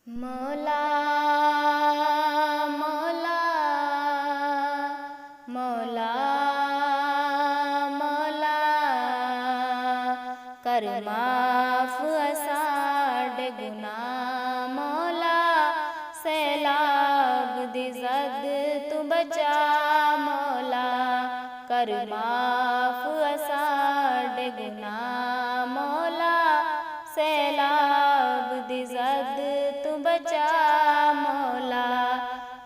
मौला मौला मौला मौला कर माफ असाडे गुनाह मौला सैलाब दी जद तू बचा मौला कर माफ असाडे गुनाह मौला सैलाब दी जद तू बचा मौला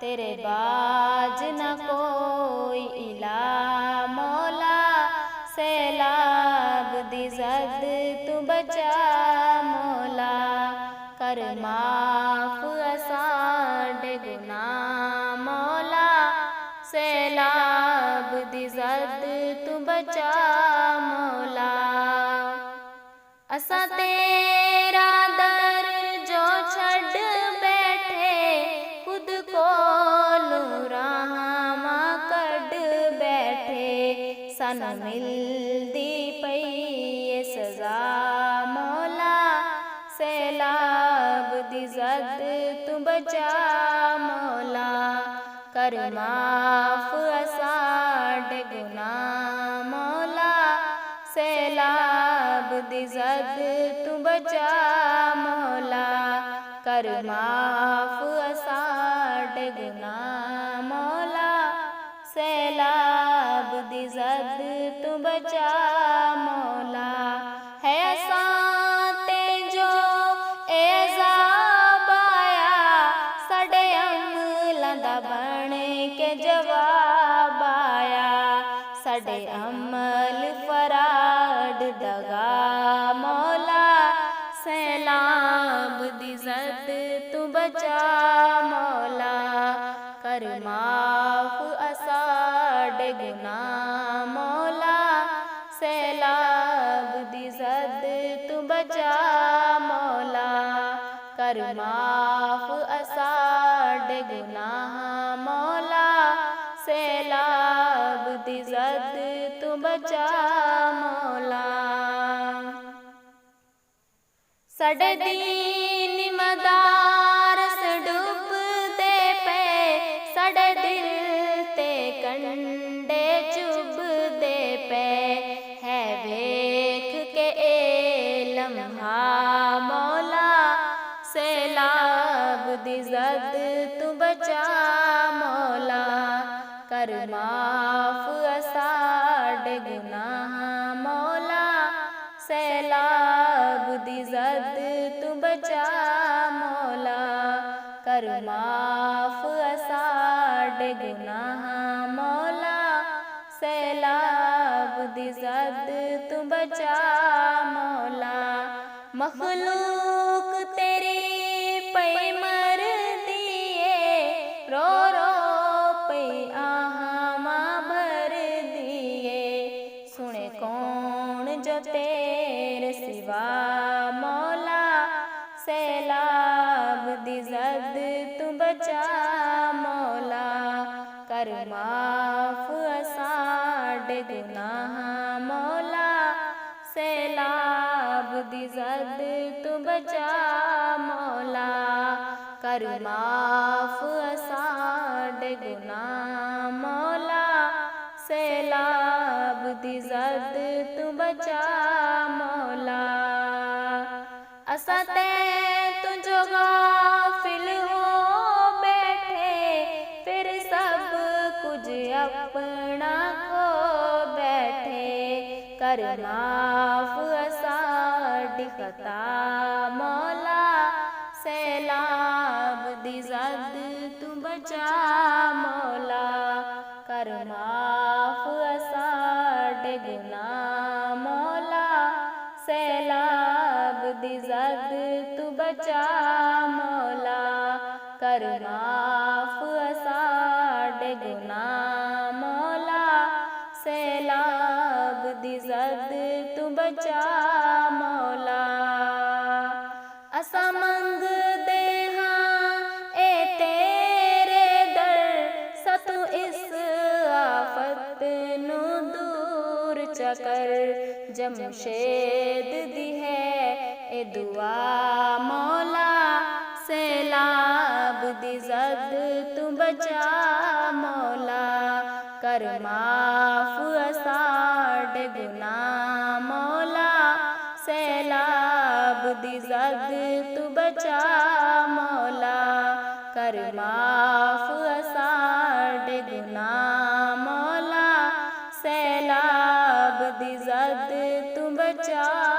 तेरे बाज न कोई इला मौला सैलाब दी जद तू बचा मौला कर माफ असाडे गुनाह मौला सैलाब दी जद तू बचा मौला असा तेरा दर जो छड़ बैठे खुद को राहमा कड़ बैठे सन मिलदी पई ये सजा मौला सैलाब दी जद तू बचा मौला कर माफ असाडे गुनाह मौला सैलाब दी जद तू बचा मौला कर माफ असाडे गुनाह मौला सैलाब दी जद तू बचा मौला है असाते जो एज़ाब आया साडे अमलां दा बन के जवाब आया साडे अमल फराड दगा मौला सैलाब दी जद तू बचा मौला कर माफ असाडे गुनाह मौला सैलाब दी जद तू बचा मौला कर माफ असाडे गुनाह मौला सैलाब दी जद तू बचा मौला साडे दीन मदारस डूब दे पे साडे दिल ते कंडे चुभ दे पे है वेख के ए लम्हा मौला सैलाब दी जद तू बचा मौला कर माफ असाडे गुनाह मौला सैलाब दी जद तू बचा मौला कर माफ असाडे गुनाह मौला सैलाब दी जद तू बचा मौला मखलूक तेरी पई मर दिए रो रो पई आहा भर दिए सुने कौन जो तेरे सिवा मौला सैलाब दी जद तू बचा मौला कर माफ असाडे गुनाह मौला सैलाब दी जद तू बचा मौला कर माफ असाडे गुनाह मौला सैलाब दी जद तू बचा मौला असा ते तुझो गाफिल हो बैठे फिर सब कुछ अपना खो बैठे कर माफ असाडी खता मौला सैलाब दी जद तू बचा मौला कर माफ असाडे गुनाह मौला सैलाब दी जद तू बचा मौला कर माफ असाडे गुनाह मौला सैलाब दी जद तू बचा मौला असा मंग दे हाँ ए तेरे दर सतु इस आफत नू दूर चकर जमशेद दी है ए दुआ मौला सैलाब दी ज़द तू बचा मौला, कर माफ साढ़े गुनाह मौला, सैलाब दी ज़द तू बचा मौला, कर माफ साढ़े गुनाह मौला, सैलाब दी ज़द तू बचा